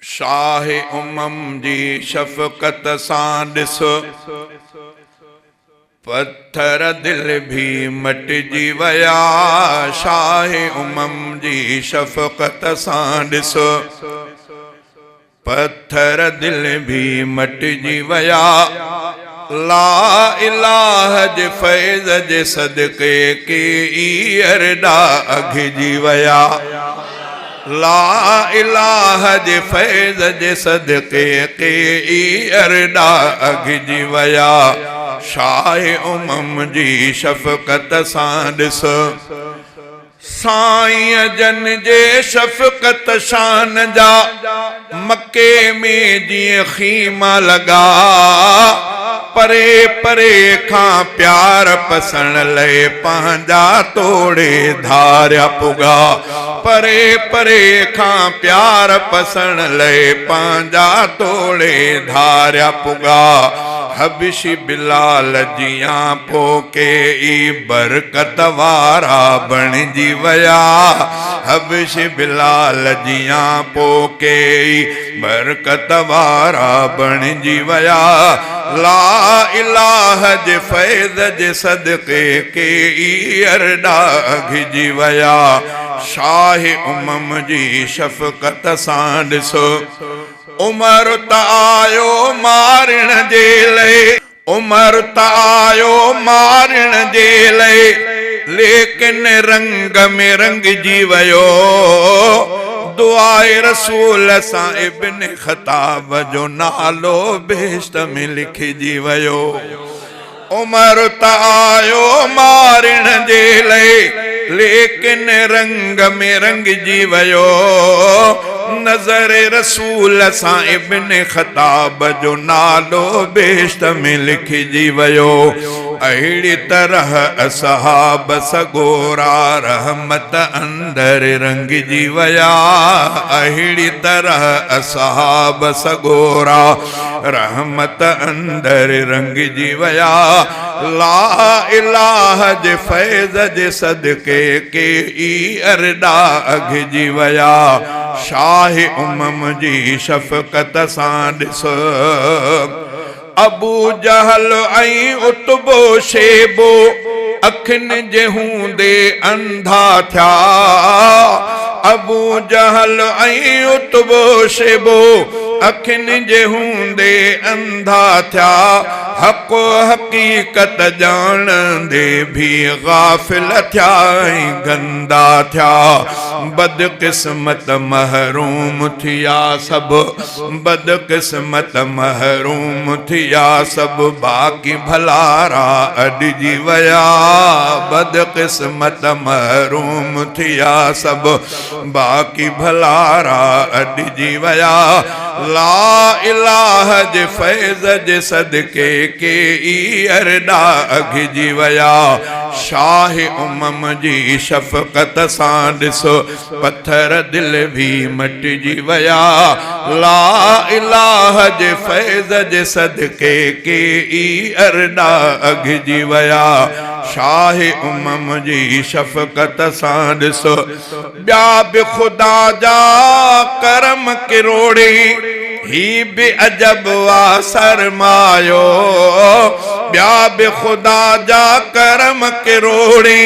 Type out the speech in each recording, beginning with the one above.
शाह उमम जी शफ़क़त सां ॾिस, पत्थर दिल भी मटिजी वया। शाह उमम जी शफ़क़त सां ॾिस, पत्थर दिल भी मटिजी वया। ला इलाह जे फैज़ जे सदके के अरडा अघिजी वया। ला इलाह जे फैज़ जे सदके के अरडा अघिजी वया। शाह उमम जी शफ़क़त सां ॾिस, साईं जन जे शफ़क़त शान जा मक्के में जीअं खीमा लगा। परे परे खां प्यार पसण लए पंहिंजा तोड़े धारिया पुगा। परे परे खां प्यार पसण लए पंहिंजा तोड़े धारिया पुगा। हबशी बिलाल जियां पोके ई बरकत वारा बणिजी वया। हबशी बिलाल जियां पोके ई बरकत वारा बणिजी वया। ला इलाह जे फैज़ जे सदके के अरडा अघिजी वया। शाह उमम जी शफ़क़त सां ॾिसो, उमर त आयो मारण जे लए, उमर त आयो मारण जे लए, लेकिन रंग में रंगजी वयो। दुआए रसूल सां इब्न ख़ताब जो नालो बेश्त में लिखिजी वयो। उमर त आयो मारण जे लए, लेकिन रंग में रंगजी वयो। नज़र रसूल सां इब्न ख़ताब जो नालो बेश्त में लिखिजी वयो। अहिड़ी तरह असहाब सगोरा रहमत अंदर रंगजी वया। अहिड़ी तरह असहाब सगोरा रहमत अंदर रंगजी वया। ला इलाह जे फैज़ जे सदके के अरडा अघिजी वया। शाह उमम जी शफ़क़त सां ॾिस, अबू जहल ऐं उतबो शेबो अखियुनि जे हूंदे अंधा थिया। अबू जहल ऐं उतबो शेबो अखियुनि जे हूंदे अंधा थिया। हक़ हक़ीक़त ॼाणंदे भी गाफ़िल थिया ऐं गंदा थिया। बदकिस्मत महरूम थिया सभु, बदकिस्मत महरूम थिया सभु, बाक़ी भलारा अॾिजी वया। बदकिस्मत महरूम थिया सभु, बाक़ी भलारा अॾिजी वया। ला इलाह जे फैज़ जे सदके के अरडा अघिजी वया। शाह उमम जी शफ़क़त सां ॾिसो, पत्थर दिल भी मटिजी वया। ला इलाह जे फैज़ जे सदके के अरडा अघिजी वया। शाह उमम जी शफ़क़त सां ॾिसो, ॿिया बि ख़ुदा जा करम किरोड़ी, ही बि अजब वा सरमायो। ॿिया बि ख़ुदा जा करम किरोड़ी,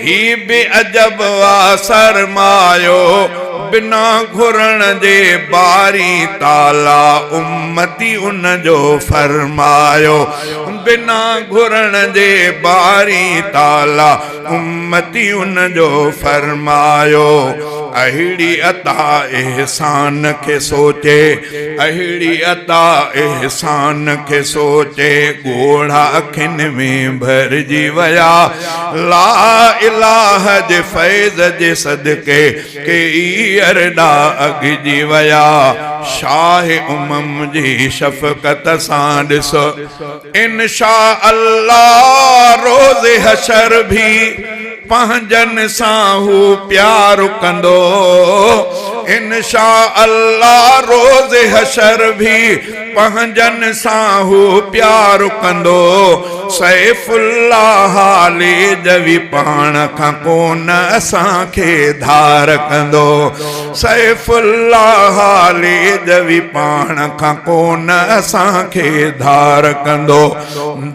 ही बि अजब वा सरमायो। बिना घुरण जे बारी ताला उम्मती उन जो फरमायो। बिना घुरण जे बारी ताला उम्मती उन जो फरमायो। अहिड़ी अता एहसान खे सोचे, अहिड़ी अता एहसान खे सोचे, ॻोढ़ा अखियुनि में भरिजी वया। ला इलाह जे फैज़ जे सदके के अरडा अघिजी वया। शाह उमम जी शफ़क़त सां ॾिसो, इंशा अल्लाह रोज़ हशर भी पंहिंजन सां हू प्यार कंदो। इंशा अल्लाह रोज़ हशर भी पंहिंजन सां हू प्यार कंदो सैफुल्लाह हाले जवी पाण खां कोन असांखे धार कंदो सैफुल्लाह हाले जवी पाण खां कोन असांखे धार कंदो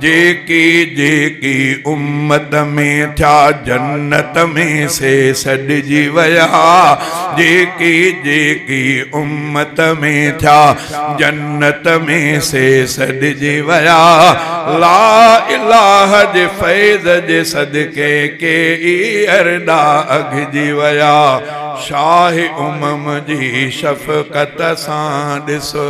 जेकी जेकी उम्मत में थिया जन्नत में से सॾिजी विया जेकी जेकी उम्मत में थिया जन्नत में से सॾिजी विया ला इलाह जे फैज़ जे सदके के ई अरदा अघिजी विया शाह उमम जी शफ़क़त सां ॾिसो